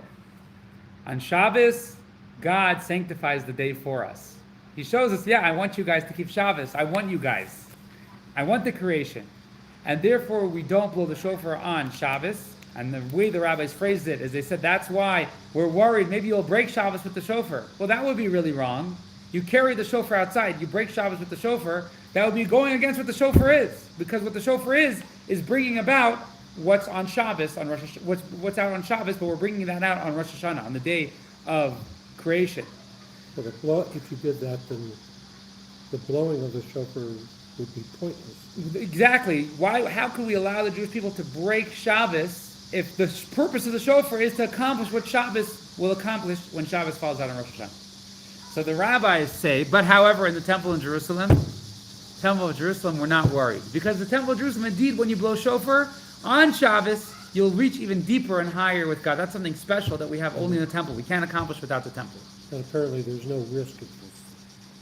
On Shabbos, God sanctifies the day for us. He shows us, I want you guys to keep Shabbos. I want you guys. I want the creation. And therefore, we don't blow the shofar on Shabbos. And the way the rabbis phrased it is they said, that's why we're worried maybe you'll break Shabbos with the shofar. Well, that would be really wrong. You carry the shofar outside, you break Shabbos with the shofar, that would be going against what the shofar is. Because what the shofar is bringing about what's on Shabbos, on Rosh Hashanah, what's out on Shabbos, but we're bringing that out on Rosh Hashanah, on the day of creation. But if you did that, then the blowing of the shofar would be pointless. Exactly. How could we allow the Jewish people to break Shabbos if the purpose of the shofar is to accomplish what Shabbos will accomplish when Shabbos falls out on Rosh Hashanah? So the rabbis say, but however, in the temple in Jerusalem, Temple of Jerusalem, we're not worried. Because the Temple of Jerusalem, indeed, when you blow shofar on Shabbos, you'll reach even deeper and higher with God. That's something special that we have only in the temple. We can't accomplish without the temple. And apparently there's no risk of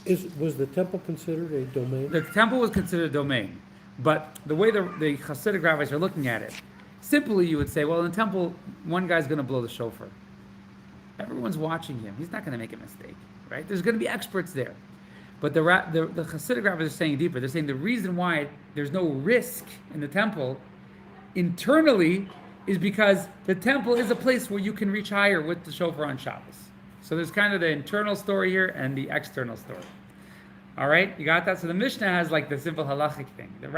this. Was the temple considered a domain? The temple was considered a domain, but the way the Hasidic rabbis are looking at it, simply you would say, well, in the temple, one guy's going to blow the shofar. Everyone's watching him. He's not going to make a mistake, right? There's going to be experts there. But the Hasidic rabbis are saying deeper. They're saying the reason why there's no risk in the temple internally is because the temple is a place where you can reach higher with the shofar on Shabbos. So there's kind of the internal story here and the external story. All right, you got that? So the Mishnah has like the simple halachic thing. The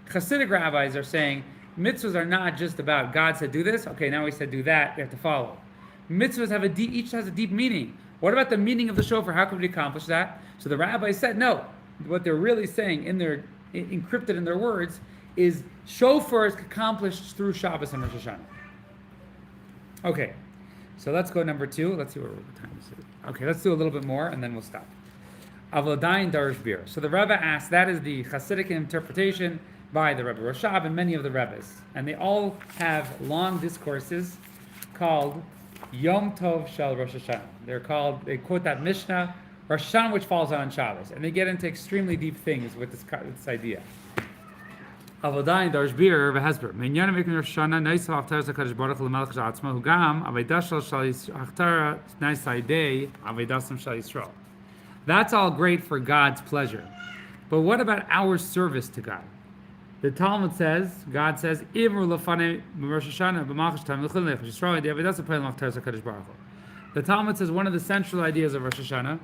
Hasidic rabbis are saying mitzvahs are not just about God said do this. Okay, now he said do that. We have to follow. Mitzvahs have each has a deep meaning. What about the meaning of the shofar? How can we accomplish that? So the rabbis said no. What they're really saying encrypted in their words is shofar is accomplished through Shabbos and Rosh Hashanah. Okay, so let's go number 2. Let's see what time is it. Okay, let's do a little bit more and then we'll stop. Avodayin Darish Bir. So the Rebbe asked, that is the Hasidic interpretation by the Rebbe Rashab and many of the Rebbes. And they all have long discourses called Yom Tov Shel Rosh Hashanah. They quote that Mishnah, Rosh Hashanah, which falls on Shabbos. And they get into extremely deep things with this idea. Avodayin Darish Bir v'Hesber. Minyan Mikra Rosh Hashanah Neisav Avtar Zakadosh Baruch Hu L'Melech Sha'atzma Hugam Avodah Shel Achtara Neisaidei Avodasam Shel Yisrael. That's all great for God's pleasure. But what about our service to God? The Talmud says, God says, the Talmud says one of the central ideas of Rosh Hashanah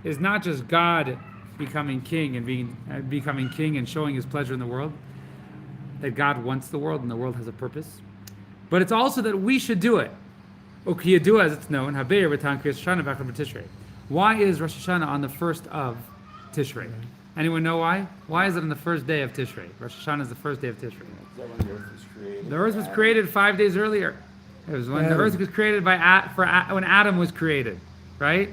is not just God becoming king and showing his pleasure in the world, that God wants the world and the world has a purpose, but it's also that we should do it. As it's known, why is Rosh Hashanah on the first of Tishrei? Anyone know why? Why is it on the first day of Tishrei? Rosh Hashanah is the first day of Tishrei. Is that when the earth was created? The earth was created 5 days earlier. It was when the earth was created when Adam was created, right?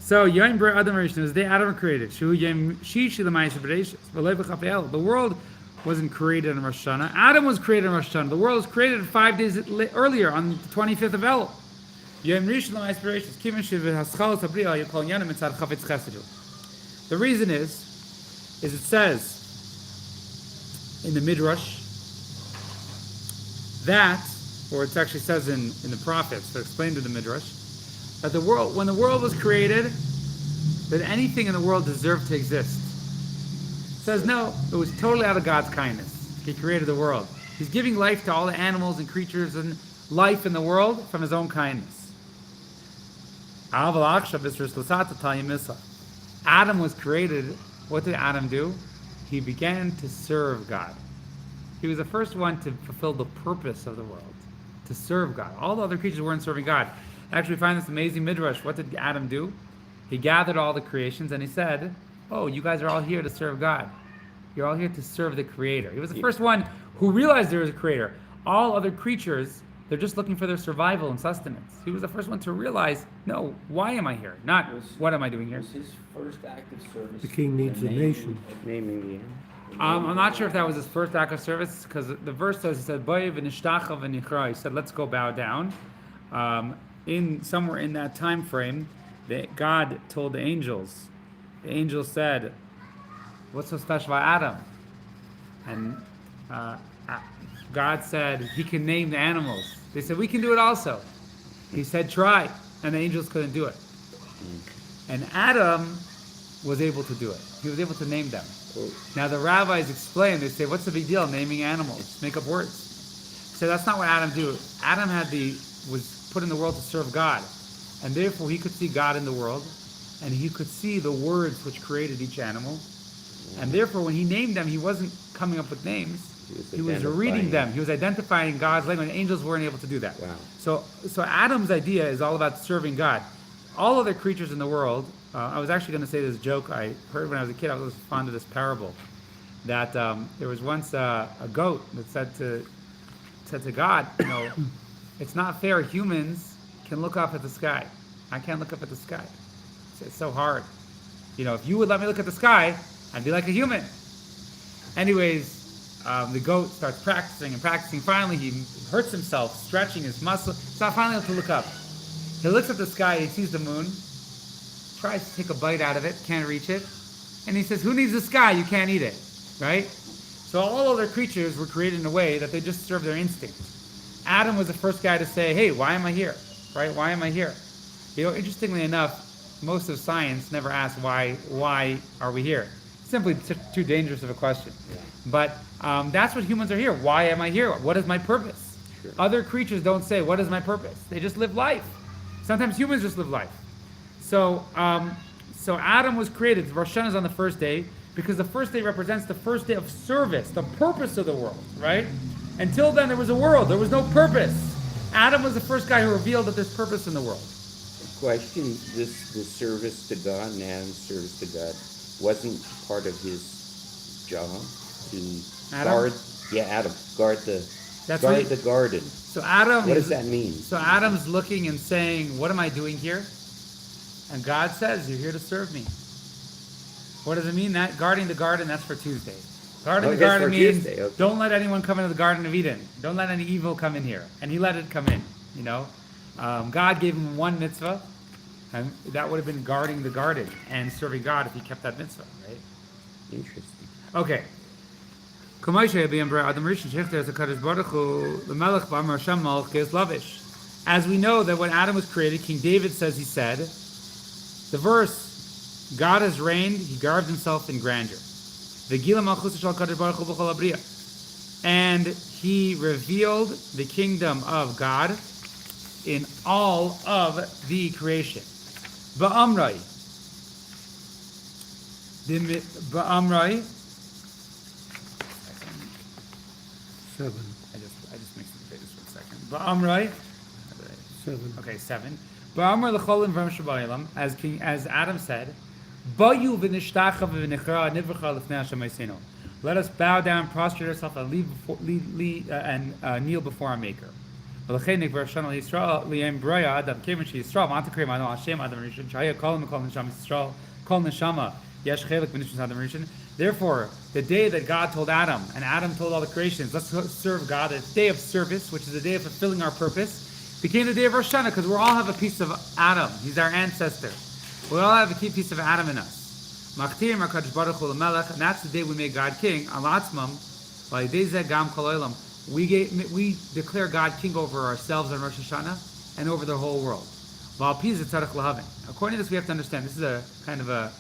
So Yom Ber Adam Rishon is the day Adam was created. Shu Yom Shishi L'Mayis B'Reishis. The world wasn't created on Rosh Hashanah. Adam was created on Rosh Hashanah. The world was created 5 days earlier on the 25th of Elul. The reason is it says in the Midrash that, or it actually says in the prophets, that explained in the Midrash, that when the world was created, that anything in the world deserved to exist. It says no, it was totally out of God's kindness. He created the world. He's giving life to all the animals and creatures and life in the world from his own kindness. Adam was created. What did Adam do? He began to serve God. He was the first one to fulfill the purpose of the world, to serve God. All the other creatures weren't serving God. Actually, we find this amazing midrash. What did Adam do? He gathered all the creations and he said, oh, you guys are all here to serve God. You're all here to serve the Creator. He was the first one who realized there was a Creator. All other creatures, they're just looking for their survival and sustenance. He was the first one to realize, no, why am I here? Not, what am I doing here? Was his first act of service? The king needs a nation. Naming the end. I'm not sure if that was his first act of service, because the verse says, he said, he said, let's go bow down. Somewhere in that time frame, God told the angels said, what's so special about Adam? And God said he can name the animals. They said, we can do it also. He said, try. And the angels couldn't do it. And Adam was able to do it. He was able to name them. Now the rabbis explain, they say, what's the big deal naming animals? Make up words. So that's not what Adam did. Adam was put in the world to serve God. And therefore he could see God in the world. And he could see the words which created each animal. And therefore when he named them, he wasn't coming up with names. He was reading them. He was identifying God's language. Angels weren't able to do that. Wow. So Adam's idea is all about serving God. All other creatures in the world, I was actually going to say this joke I heard when I was a kid. I was fond of this parable. That there was once a goat that said to God, it's not fair humans can look up at the sky. I can't look up at the sky. It's so hard. If you would let me look at the sky, I'd be like a human. Anyways, the goat starts practicing and practicing. Finally, he hurts himself, stretching his muscle. So finally able to look up. He looks at the sky, he sees the moon, tries to take a bite out of it, can't reach it. And he says, who needs the sky? You can't eat it, right? So all other creatures were created in a way that they just serve their instinct. Adam was the first guy to say, hey, why am I here? Right? Why am I here? You know, interestingly enough, most of science never asks why are we here? Simply too dangerous of a question. Yeah. But that's what humans are here. Why am I here? What is my purpose? Sure. Other creatures don't say, what is my purpose? They just live life. Sometimes humans just live life. So Adam was created. Rosh Hashanah is on the first day because the first day represents the first day of service, the purpose of the world, right? Until then, there was a world. There was no purpose. Adam was the first guy who revealed that there's purpose in the world. Question: this the service to God and Adam's service to God wasn't part of his job to Adam? guard. Yeah, Adam guard the garden. So Adam. What does that mean? So Adam's looking and saying, "What am I doing here?" And God says, "You're here to serve me." What does it mean? That guarding the garden, that's for Tuesday. Guarding the that's garden for means Tuesday, okay. don't let anyone come into the Garden of Eden. Don't let any evil come in here. And he let it come in, you know. God gave him one mitzvah, and that would have been guarding the garden and serving God if he kept that mitzvah, right? Interesting. Okay. As we know that when Adam was created, King David says he said, the verse, God has reigned, he garbed himself in grandeur. And he revealed the kingdom of God in all of the creation. Ba'amrai. Ba'amrai. 7. I just mixed the pages for a second. Ba'amrai. 7. Okay, 7. Ba'amar l'cholim v'am shabaylam, as Adam said, Bayu v'nishtacha v'nichra nivcha l'fnei Hashem Eisenu. Let us bow down, prostrate ourselves, and kneel before our Maker. V'lechei nikvar shana l'Yisrael li'em braya adam kevin she'Yisrael ma'anta krei ma'ano Hashem adam rishon shaya kol neshama Yisrael kol neshama yesh chelik v'nishon adam rishon. Therefore, the day that God told Adam, and Adam told all the creations, let's serve God, the day of service, which is the day of fulfilling our purpose, became the day of Rosh Hashanah because we all have a piece of Adam. He's our ancestor. We all have a key piece of Adam in us. Machtirim HaKadosh Baruch Hu L'Melech, and that's the day we made God king. Al Atzmam, V'alidei Zeh Gam Kol Olam. We declare God king over ourselves on Rosh Hashanah and over the whole world. V'al Pi Zeh Tzarech L'Haven. According to this, we have to understand. This is a kind of a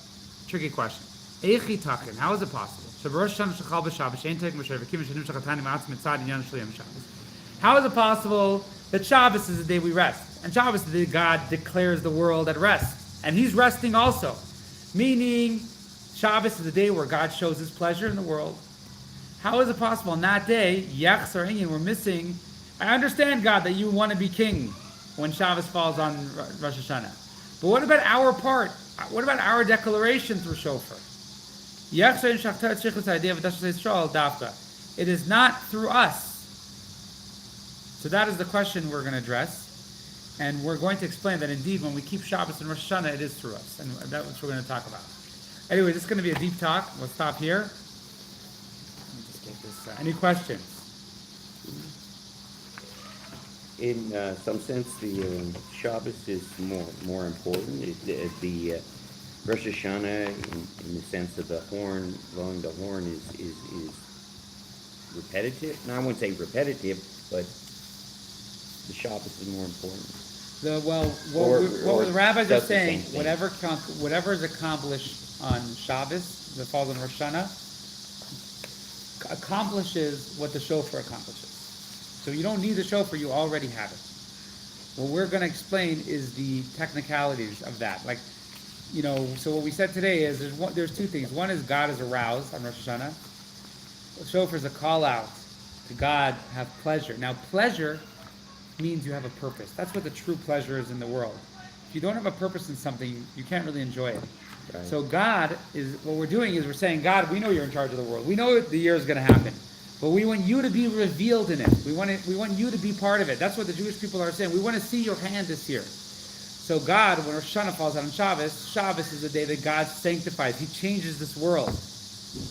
tricky question. Eichi Takin. How is it possible? Shabbos Hashanah Shechal B'Shabbos Shein Teik Moshe V'Kim Shenim Shechatani Ma'atz Mitzad Inyan Shli Yom Shabbos. How is it possible that Shabbos is the day we rest? And Shabbos is the day God declares the world at rest. And he's resting also. Meaning, Shabbos is the day where God shows his pleasure in the world. How is it possible on that day, we're missing, I understand, God, that you want to be king when Shabbos falls on Rosh Hashanah. But what about our part? What about our declaration through Shofar? It is not through us. So that is the question we're going to address. And we're going to explain that indeed when we keep Shabbos and Rosh Hashanah, it is through us. And that's what we're going to talk about. Anyway, this is going to be a deep talk. We'll stop here. Let me just get this. Any questions? In some sense, the Shabbos is more important. The Rosh Hashanah, in the sense of the horn, blowing the horn, is repetitive. No, I wouldn't say repetitive, but the Shabbos is more important. What the rabbis are saying, same thing. whatever is accomplished on Shabbos, that falls on Rosh Hashanah, accomplishes what the shofar accomplishes. So you don't need the shofar, you already have it. What we're going to explain is the technicalities of that. Like, you know, so what we said today is there's two things. One is God is aroused on Rosh Hashanah. The shofar is a call out to God, have pleasure. Now, pleasure means you have a purpose. That's what the true pleasure is in the world. If you don't have a purpose in something, you can't really enjoy it. Right. So God is, what we're doing is we're saying, God, we know you're in charge of the world. We know the year is going to happen. But we want you to be revealed in it. We want you to be part of it. That's what the Jewish people are saying. We want to see your hand this year. So God, when Rosh Hashanah falls out on Shabbos, Shabbos is the day that God sanctifies. He changes this world.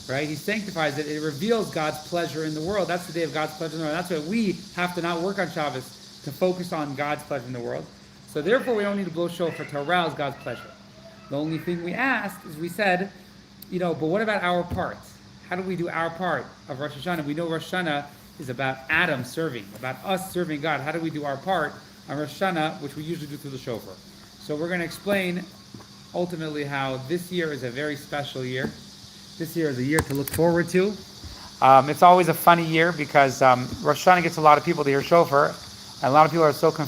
right? He sanctifies it. It reveals God's pleasure in the world. That's the day of God's pleasure in the world. That's why we have to not work on Shabbos to focus on God's pleasure in the world. So therefore, we don't need to blow shofar to arouse God's pleasure. The only thing we asked is we said, but what about our part? How do we do our part of Rosh Hashanah? We know Rosh Hashanah is about Adam serving, about us serving God. How do we do our part on Rosh Hashanah, which we usually do through the shofar? So we're going to explain ultimately how this year is a very special year. This year is a year to look forward to. It's always a funny year because Rosh Hashanah gets a lot of people to hear shofar, and a lot of people are so confused.